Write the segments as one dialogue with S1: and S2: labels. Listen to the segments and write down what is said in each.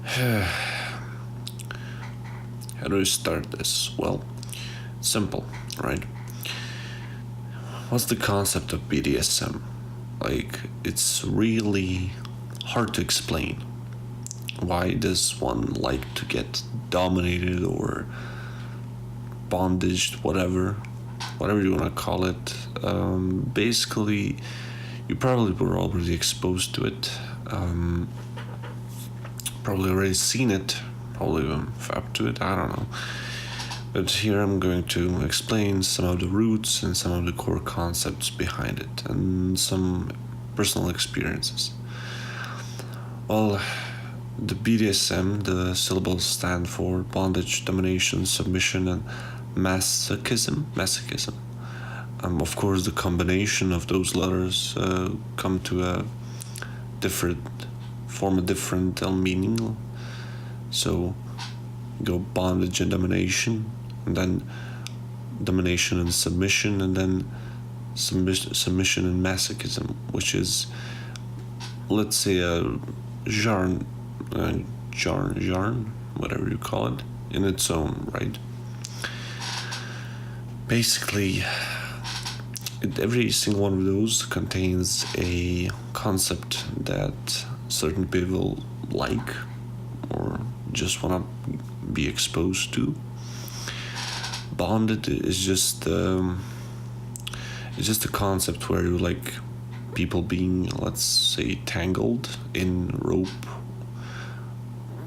S1: How do I start this? Well, simple, right? What's the concept of BDSM? Like, it's really hard to explain. Why does one like to get dominated or bondaged, whatever you want to call it? Basically, you probably were already exposed to it. Probably already seen it, probably up to it, I don't know. But here I'm going to explain some of the roots and some of the core concepts behind it and some personal experiences. Well, the BDSM, the syllables stand for Bondage, Domination, Submission, and Masochism. Of course, the combination of those letters come to a different meaning. So, go bondage and domination, and then domination and submission, and then submission and masochism, which is, let's say, a yarn, whatever you call it, in its own right. Basically, every single one of those contains a concept that certain people like or just want to be exposed to. Bonded is just a concept where you like people being, let's say, tangled in rope.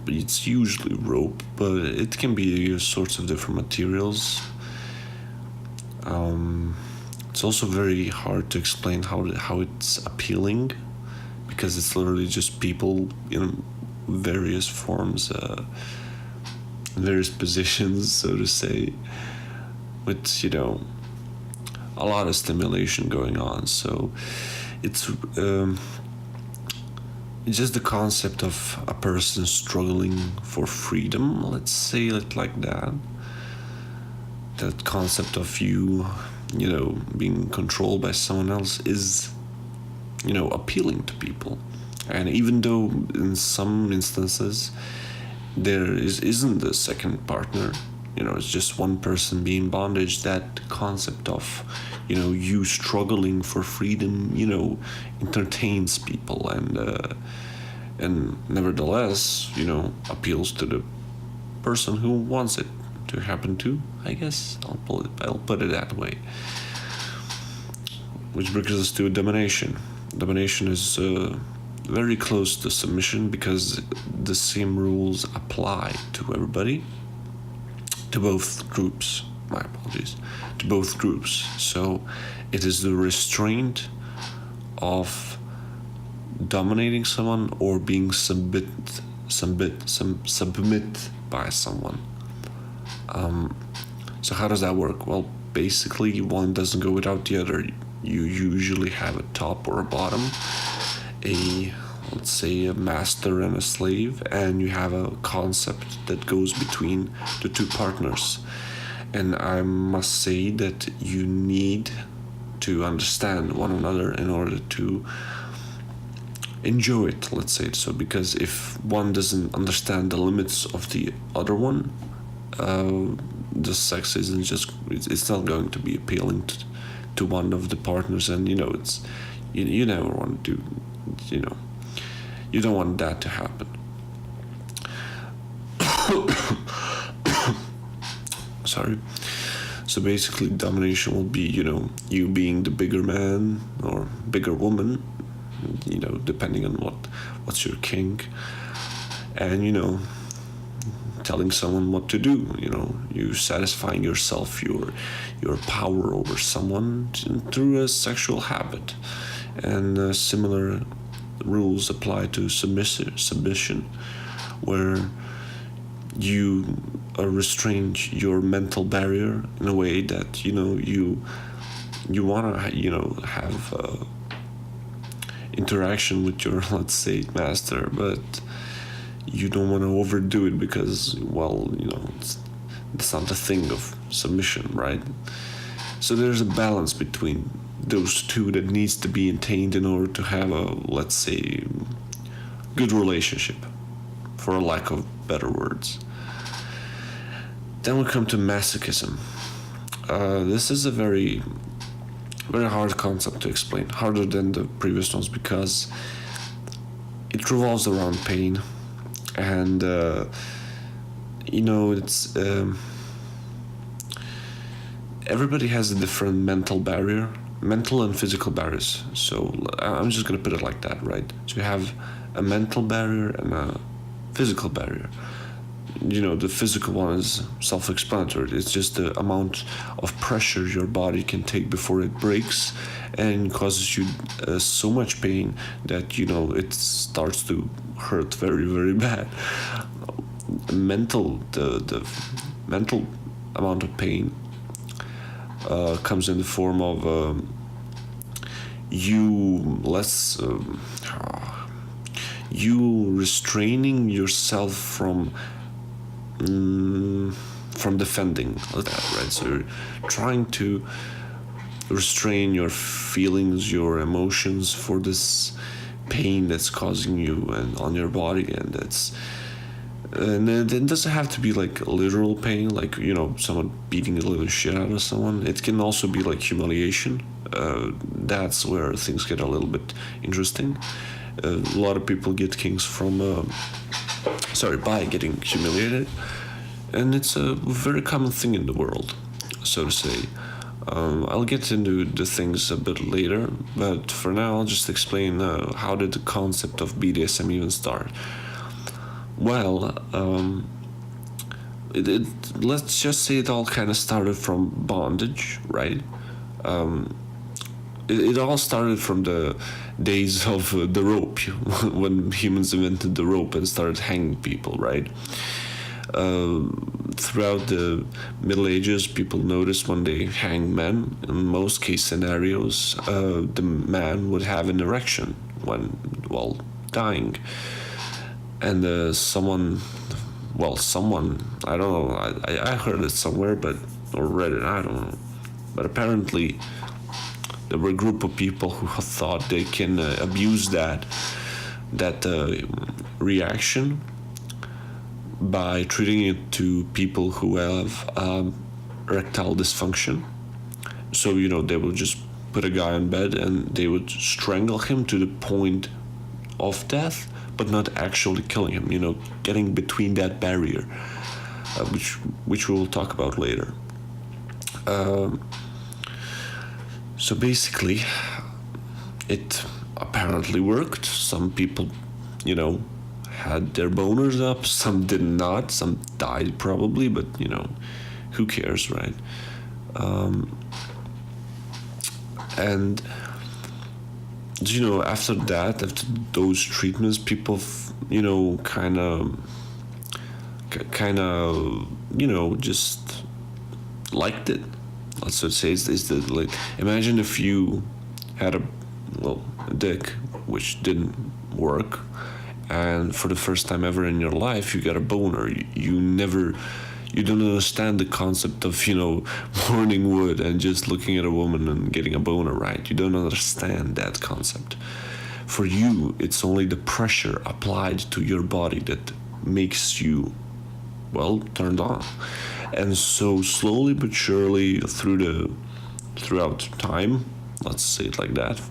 S1: It's usually rope, but it can be sorts of different materials. It's also very hard to explain how it's appealing, because it's literally just people in various forms, various positions, so to say, with, a lot of stimulation going on. So it's just the concept of a person struggling for freedom, let's say it like that. That concept of you being controlled by someone else is, appealing to people. And even though in some instances there isn't a second partner, it's just one person being bondage, that concept of, you struggling for freedom, entertains people and nevertheless, appeals to the person who wants it to happen to, I guess. I'll put it that way. Which brings us to domination. Domination is very close to submission because the same rules apply to everybody, to both groups. My apologies. To both groups. So it is the restraint of dominating someone or being submit by someone. So how does that work? Well, basically one doesn't go without the other. You usually have a top or a bottom, let's say a master and a slave, and you have a concept that goes between the two partners. And I must say that you need to understand one another in order to enjoy it, let's say so, because if one doesn't understand the limits of the other one, the sex isn't just, it's not going to be appealing to one of the partners, and it's you never want to, you don't want that to happen. Sorry. So basically domination will be, you being the bigger man or bigger woman, depending on what's your kink, and telling someone what to do, you satisfying yourself, your power over someone through a sexual habit. And similar rules apply to submission, where you restrain your mental barrier in a way that you want to have interaction with your, let's say, master, but you don't want to overdo it because, it's not the thing of submission, right? So there's a balance between those two that needs to be attained in order to have a, let's say, good relationship for a lack of better words. Then we come to masochism. This is a very, very hard concept to explain, harder than the previous ones, because it revolves around pain, and it's everybody has a different mental and physical barriers. So I'm just gonna put it like that, right? So you have a mental barrier and a physical barrier. The physical one is self-explanatory. It's just the amount of pressure your body can take before it breaks and causes you so much pain that it starts to hurt very, very bad. The mental amount of pain comes in the form of you restraining yourself from defending that, right? So you're trying to restrain your feelings, your emotions for this pain that's causing you and on your body, and it doesn't have to be like literal pain, like someone beating the living shit out of someone. It can also be like humiliation. That's where things get a little bit interesting. A lot of people get kinks by getting humiliated, and it's a very common thing in the world, so to say. I'll get into the things a bit later, but for now I'll just explain how did the concept of BDSM even start. Well, let's just say it all kind of started from bondage, right? It all started from the days of the rope, when humans invented the rope and started hanging people, right? Throughout the Middle Ages, people noticed when they hang men, in most case scenarios, the man would have an erection while dying. And someone, I don't know, I heard it somewhere, or read it, I don't know. But apparently, there were a group of people who thought they can abuse that reaction by treating it to people who have erectile dysfunction. So, they would just put a guy in bed and they would strangle him to the point of death, but not actually killing him, getting between that barrier, which we will talk about later. So basically, it apparently worked. Some people, had their boners up, some did not, some died probably, but, who cares, right? And after those treatments, people, kind of, just liked it. Let's say imagine if you had a dick which didn't work, and for the first time ever in your life you got a boner. You don't understand the concept of burning wood and just looking at a woman and getting a boner, right? You don't understand that concept. For you, it's only the pressure applied to your body that makes you turned on. And so slowly but surely throughout time, let's say it like that,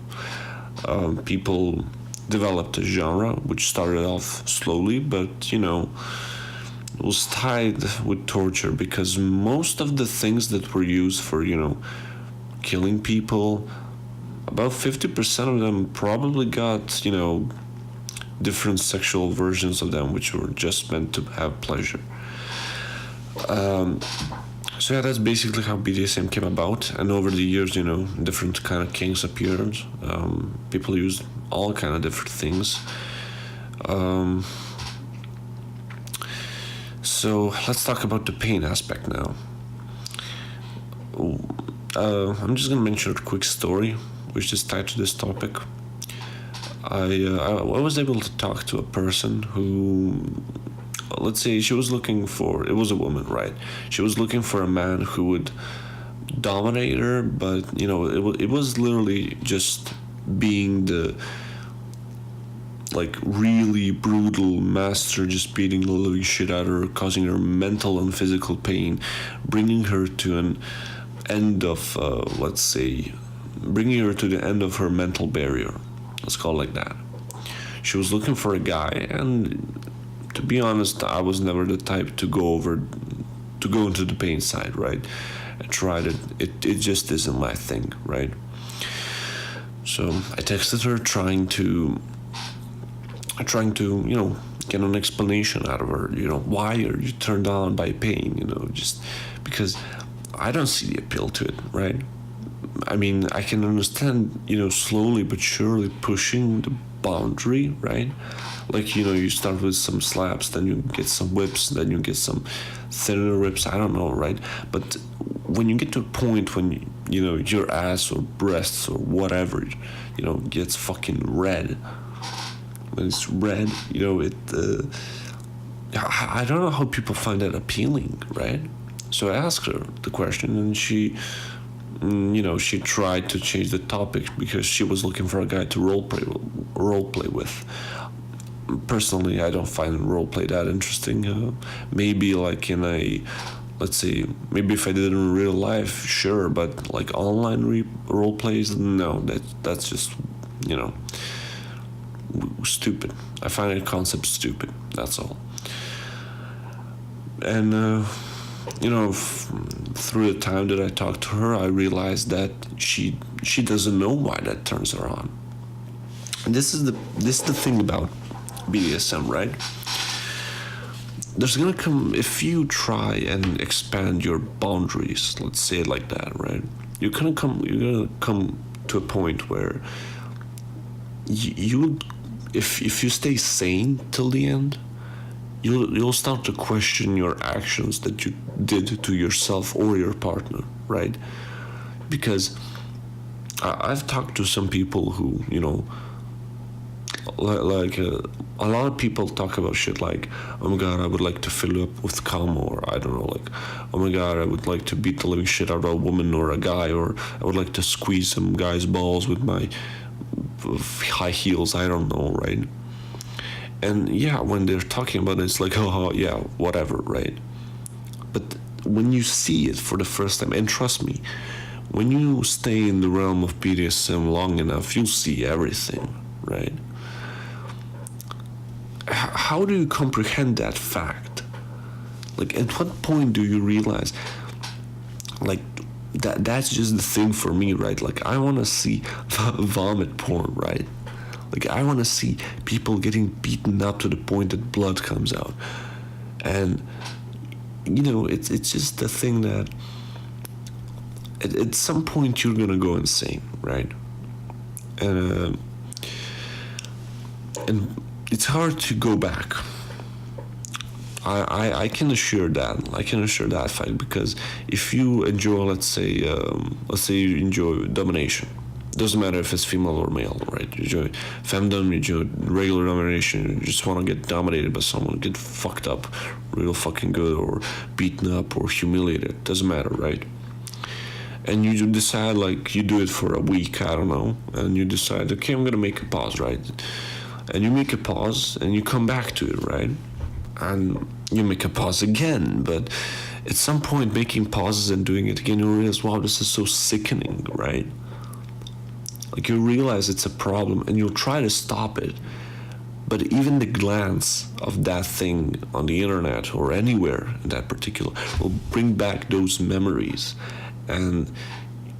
S1: people developed a genre which started off slowly, but was tied with torture, because most of the things that were used for killing people, about 50% of them probably got different sexual versions of them which were just meant to have pleasure. So that's basically how BDSM came about, and over the years, different kind of kinks appeared. People used all kind of different things. So let's talk about the pain aspect now. I'm just gonna mention a quick story which is tied to this topic. I was able to talk to a person who, let's say she was looking for, it was a woman, right? She was looking for a man who would dominate her, but it was literally just being like really brutal master just beating the living shit out of her, causing her mental and physical pain, bringing her to an end of, bringing her to the end of her mental barrier. Let's call it like that. She was looking for a guy, and to be honest, I was never the type to go into the pain side, right? I tried it. It just isn't my thing, right? So I texted her trying to, get an explanation out of her. Why are you turned on by pain? Just because I don't see the appeal to it, right? I mean, I can understand, slowly but surely pushing the boundary, right? Like, you start with some slaps, then you get some whips, then you get some thinner rips, I don't know, right? But when you get to a point when, your ass or breasts or whatever, gets fucking red, when it's red, I don't know how people find that appealing, right? So I asked her the question, and she tried to change the topic because she was looking for a guy to role play with. Personally, I don't find roleplay that interesting. Maybe like in a, let's say, maybe if I did it in real life, sure, but like online role plays, no, that's just, stupid. I find the concept stupid, that's all. And, through the time that I talked to her, I realized that she doesn't know why that turns her on. And this is the thing about BDSM, right? There's gonna come, if you try and expand your boundaries, let's say it like that, right? You're gonna come to a point where if you stay sane till the end, you'll start to question your actions that you did to yourself or your partner, right? Because I've talked to some people who, a lot of people talk about shit like, oh my god, I would like to fill you up with cum, or I don't know, like, oh my god, I would like to beat the living shit out of a woman or a guy, or I would like to squeeze some guy's balls with my high heels, I don't know, right? And yeah, when they're talking about it, it's like, oh yeah, whatever, right? But when you see it for the first time, and trust me, when you stay in the realm of BDSM long enough, you'll see everything, right? How do you comprehend that fact? Like, at what point do you realize, like, that's just the thing for me, right? Like, I want to see vomit porn, right? Like, I want to see people getting beaten up to the point that blood comes out. And, it's just the thing that at some point you're going to go insane, right? And it's hard to go back. I can assure that. I can assure that fact, because if you enjoy, let's say you enjoy domination, doesn't matter if it's female or male, right? You enjoy femdom, you enjoy regular domination, you just want to get dominated by someone, get fucked up real fucking good, or beaten up or humiliated, doesn't matter, right? And you decide, like, you do it for a week, I don't know, and you decide, okay, I'm gonna make a pause, right? And you make a pause and you come back to it, right? And you make a pause again, but at some point making pauses and doing it again, you realize, wow, this is so sickening, right? Like, you realize it's a problem and you'll try to stop it, but even the glance of that thing on the internet or anywhere in that particular will bring back those memories, and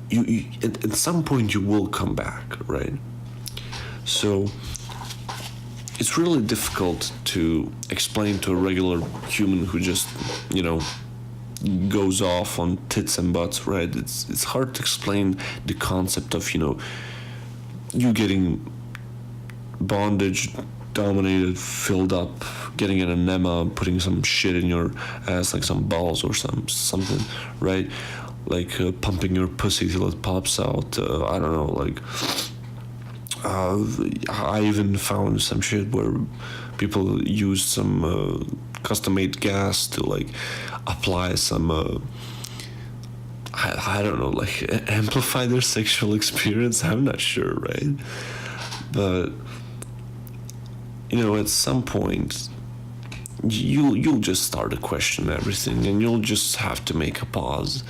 S1: you at some point you will come back, right? So it's really difficult to explain to a regular human who just, goes off on tits and butts, right? It's hard to explain the concept of, you getting bondage, dominated, filled up, getting an enema, putting some shit in your ass, like some balls or something, right? Like pumping your pussy till it pops out. I don't know, like... I even found some shit where people used some custom-made gas to, like, apply some, I don't know, like, amplify their sexual experience. I'm not sure, right? But at some point, you'll just start to question everything, and you'll just have to make a pause,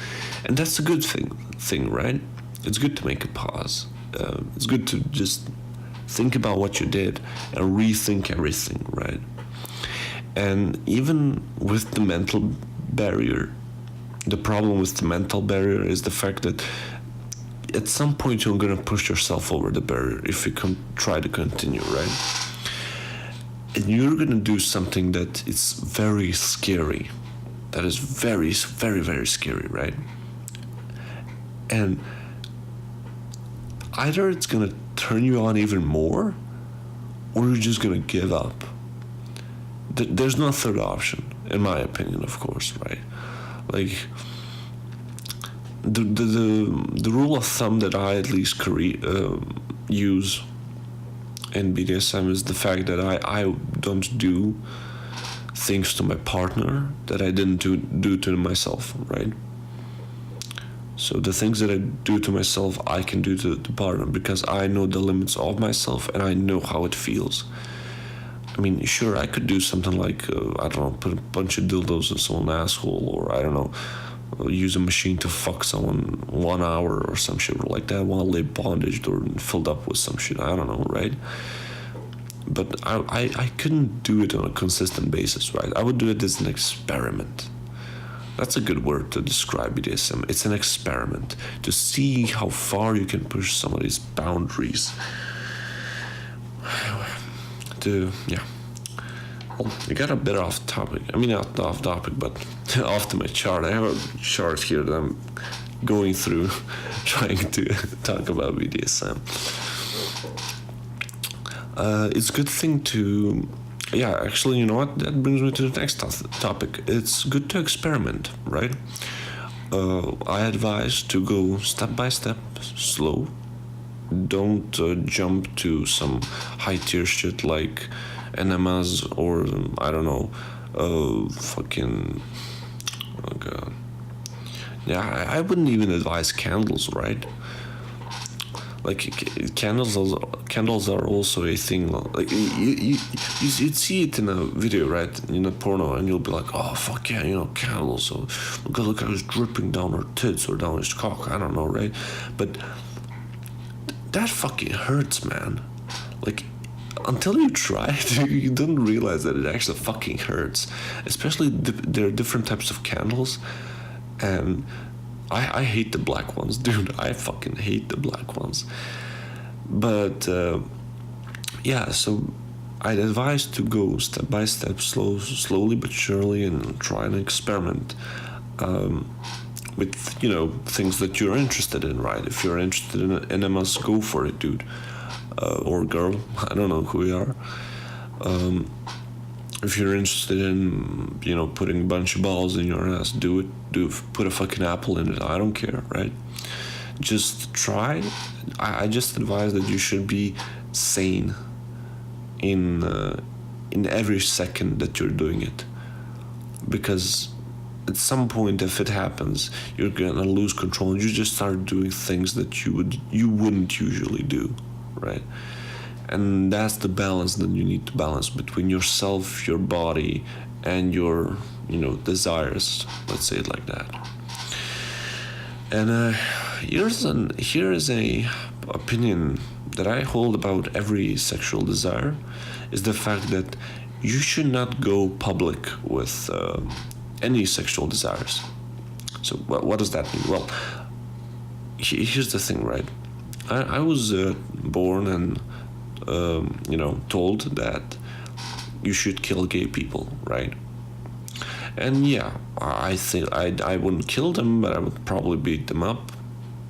S1: and that's a good thing, right? It's good to make a pause. It's good to just think about what you did and rethink everything, right? And even with the mental barrier, the problem with the mental barrier is the fact that at some point you're gonna push yourself over the barrier if you try to continue, right? And you're gonna do something that is very scary. That is very, very, very scary, right? And either it's gonna turn you on even more, or you're just gonna give up. There's no third option, in my opinion, of course, right? Like, the rule of thumb that I at least use in BDSM is the fact that I don't do things to my partner that I didn't do to myself, right? So the things that I do to myself, I can do to the partner because I know the limits of myself and I know how it feels. I mean, sure, I could do something like, I don't know, put a bunch of dildos in someone's asshole, or I don't know, use a machine to fuck someone 1 hour or some shit like that while they're bondaged or filled up with some shit, I don't know, right? But I couldn't do it on a consistent basis, right? I would do it as an experiment. That's a good word to describe BDSM. It's an experiment to see how far you can push somebody's boundaries. Well, we got a bit off topic. I mean, not off topic, but off to my chart. I have a chart here that I'm going through, trying to talk about BDSM. It's a good thing to... Yeah, actually, you know what? That brings me to the next topic. It's good to experiment, right? I advise to go step by step, slow. Don't jump to some high-tier shit like enemas or, I don't know, fucking... Oh, God. Yeah, I wouldn't even advise candles, right? Like, candles are also a thing. Like, you'd see it in a video, right? In a porno, and you'll be like, oh, fuck yeah, candles. So, look how it's dripping down her tits or down his cock. I don't know, right? But that fucking hurts, man. Like, until you try it, you don't realize that it actually fucking hurts. Especially, there are different types of candles, and I hate the black ones, dude. I fucking hate the black ones. But, yeah, so I'd advise to go step by step, slowly but surely, and try and experiment with, things that you're interested in, right? If you're interested in enemas, go for it, dude. Or girl, I don't know who you are. If you're interested in, putting a bunch of balls in your ass, do it. Put a fucking apple in it. I don't care, right? Just try. I just advise that you should be sane in every second that you're doing it, because at some point, if it happens, you're gonna lose control and you just start doing things that you wouldn't usually do, right? And that's the balance that you need to balance between yourself, your body, and your, desires. Let's say it like that. And here is a opinion that I hold about every sexual desire, is the fact that you should not go public with any sexual desires. So what does that mean? Well, here's the thing, right? I was born and told that you should kill gay people, right? And yeah, I think I wouldn't kill them, but I would probably beat them up.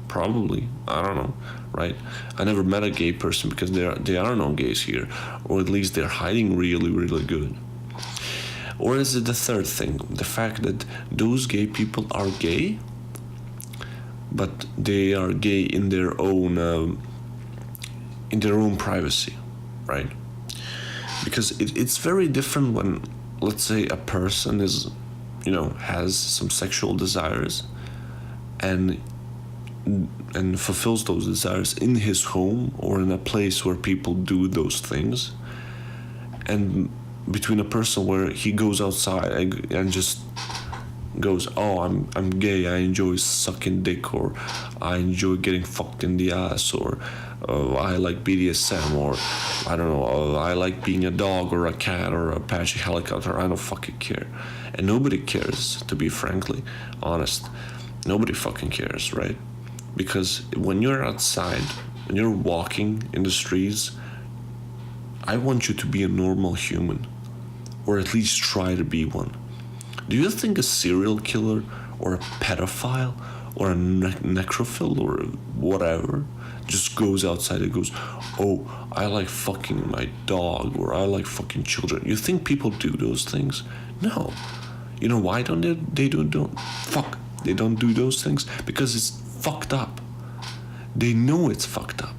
S1: Probably, I don't know, right? I never met a gay person because there are no gays here, or at least they're hiding really, really good. Or is it the third thing, the fact that those gay people are gay, but they are gay in their own privacy, right? Because it's very different when, let's say, a person is, has some sexual desires and fulfills those desires in his home or in a place where people do those things, and between a person where he goes outside and just goes, oh, I'm gay, I enjoy sucking dick, or I enjoy getting fucked in the ass, or I like BDSM, or I don't know, I like being a dog or a cat or a Apache helicopter. I don't fucking care. And nobody cares, to be frankly honest. Nobody fucking cares, right? Because when you're outside, when you're walking in the streets, I want you to be a normal human, or at least try to be one. Do you think a serial killer or a pedophile or a necrophile or whatever just goes outside and goes, oh, I like fucking my dog, or I like fucking children? You think people do those things? No. You know why don't they don't do those things? Because it's fucked up. They know it's fucked up.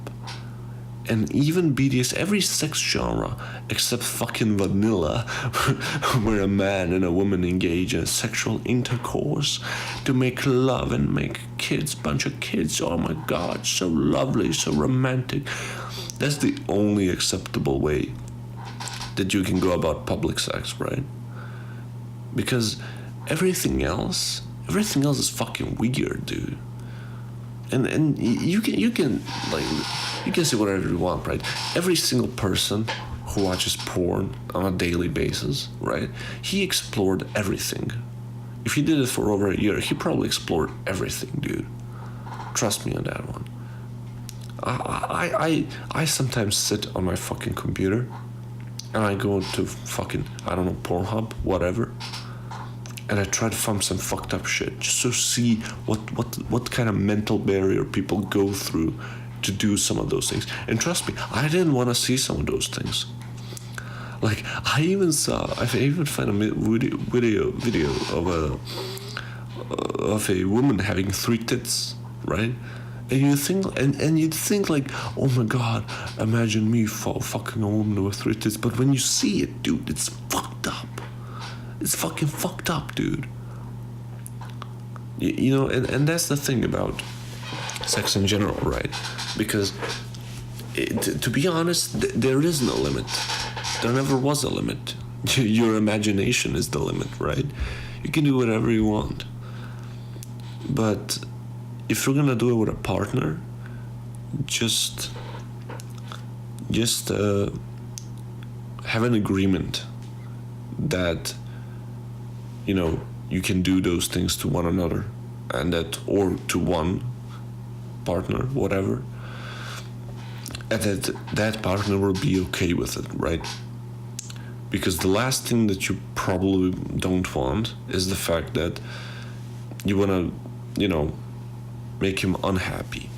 S1: And even BDS, every sex genre except fucking vanilla, where a man and a woman engage in sexual intercourse to make love and make kids, bunch of kids. Oh my God, so lovely, so romantic. That's the only acceptable way that you can go about public sex, right? Because everything else is fucking weird, dude. And you can say whatever you want, right? Every single person who watches porn on a daily basis, right? He explored everything. If he did it for over a year, he probably explored everything, dude. Trust me on that one. I sometimes sit on my fucking computer and I go to fucking, I don't know, Pornhub, whatever, and I try to find some fucked up shit just to see what kind of mental barrier people go through to do some of those things. And trust me, I didn't want to see some of those things. Like, I even found a video of a woman having 3 tits, right? And you think, and you'd think like, oh my God, imagine me fucking a woman with 3 tits. But when you see it, dude, it's fucked up. It's fucking fucked up, dude. You know, and that's the thing about sex in general, right? Because, to be honest, there is no limit. There never was a limit. Your imagination is the limit, right? You can do whatever you want. But if you're gonna do it with a partner, just have an agreement that, you know, you can do those things to one another, and that, or to one partner, whatever, and that partner will be okay with it, right? Because the last thing that you probably don't want is the fact that you want to, you know, make him unhappy.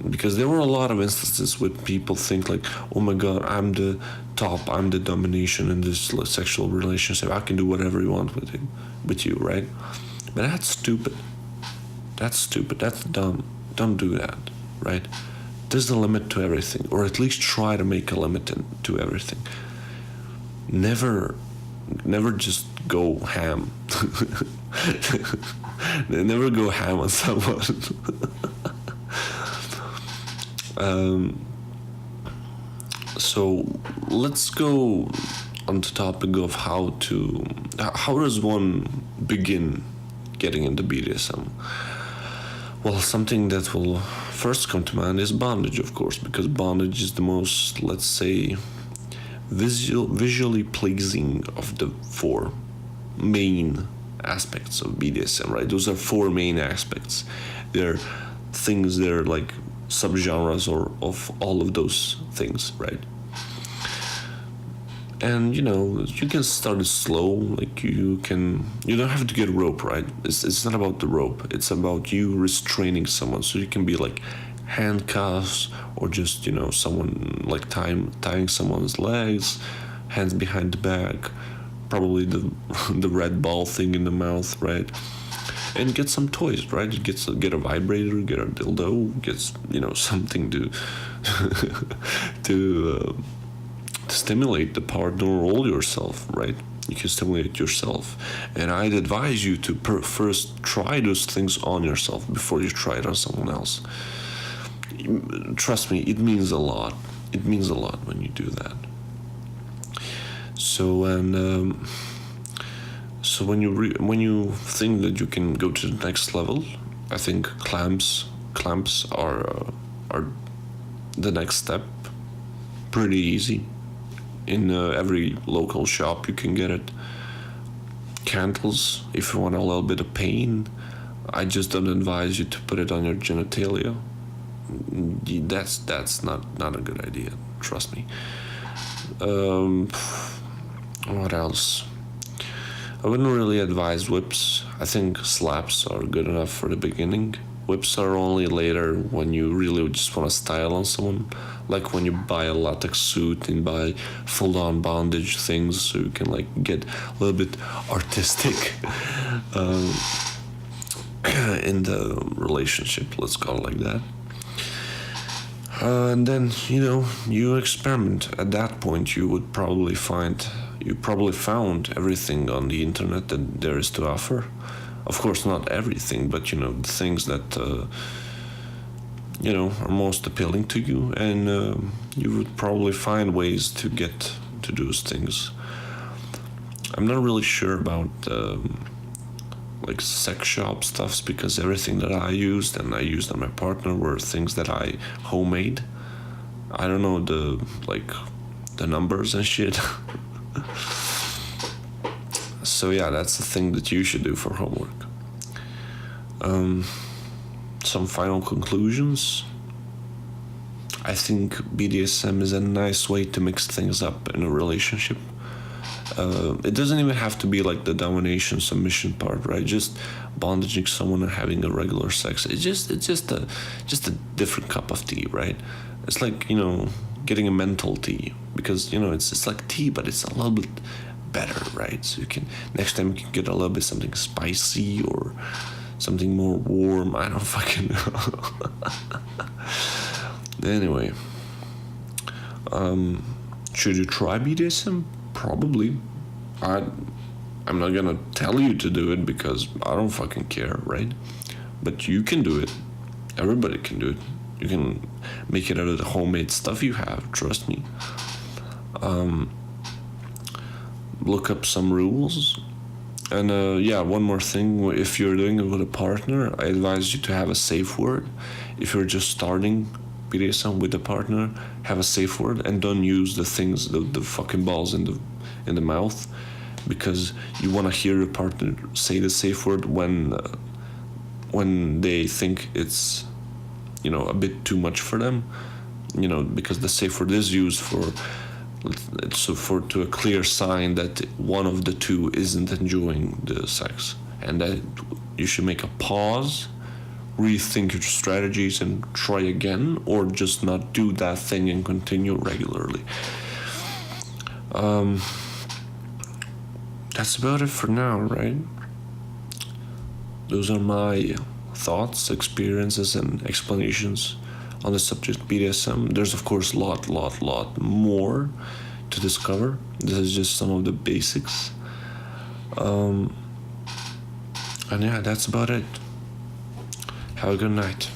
S1: Because there were a lot of instances where people think like, oh my God, I'm the top, I'm the domination in this sexual relationship, I can do whatever you want with you, right? But that's stupid. That's dumb. Don't do that, right? There's a limit to everything, or at least try to make a limit to everything. Never just go ham. Never go ham on someone. So let's go on the topic of how does one begin getting into BDSM? Well, something that will first come to mind is bondage, of course, because bondage is the most, let's say, visually pleasing of the 4 main aspects of BDSM, right? Those are 4 main aspects. They're things, they're like subgenres or of all of those things, right? And you know, you can start it slow, like you don't have to get a rope, right? It's not about the rope, it's about you restraining someone, so you can be like handcuffs, or just, you know, someone like tying someone's legs, hands behind the back, probably the red ball thing in the mouth, right? And get some toys, right? Get a vibrator, get a dildo, get, you know, something to to stimulate the partner or yourself, right? You can stimulate yourself, and I'd advise you to first try those things on yourself before you try it on someone else. Trust me, it means a lot. It means a lot when you do that. So so when you think that you can go to the next level, I think clamps are the next step. Pretty easy. In every local shop you can get it. Candles, if you want a little bit of pain, I just don't advise you to put it on your genitalia. That's not a good idea. Trust me. What else? I wouldn't really advise whips. I think slaps are good enough for the beginning. Whips are only later when you really just want to style on someone. Like when you buy a latex suit and buy full-on bondage things, so you can like get a little bit artistic in the relationship. Let's call it like that. And then you experiment. At that point, you probably found everything on the internet that there is to offer. Of course, not everything, but the things that are most appealing to you, and you would probably find ways to get to those things. I'm not really sure about like sex shop stuffs, because everything that I used and I used on my partner were things that I homemade. I don't know the numbers and shit. So yeah, that's the thing that you should do for homework. Some final conclusions. I think BDSM is a nice way to mix things up in a relationship. It doesn't even have to be like the domination submission part, right? Just bondaging someone and having a regular sex. It's just a different cup of tea, right? It's like getting a mental tea, because it's like tea, but it's a little bit better, right? So next time you can get a little bit something spicy or something more warm. I don't fucking know. Anyway, should you try BDSM? Probably. I'm not gonna tell you to do it because I don't fucking care, right? But you can do it. Everybody can do it. You can make it out of the homemade stuff you have. Trust me. Look up some rules. And one more thing. If you're doing it with a partner, I advise you to have a safe word. If you're just starting BDSM with a partner, have a safe word and don't use the things, the fucking balls in the mouth, because you want to hear your partner say the safe word when they think it's a bit too much for them, because the safe word is used to a clear sign that one of the two isn't enjoying the sex, and that you should make a pause, rethink your strategies and try again, or just not do that thing and continue regularly. That's about it for now, right? Those are my thoughts, experiences, and explanations on the subject BDSM. There's of course a lot more to discover. This is just some of the basics. And yeah, that's about it. Have a good night.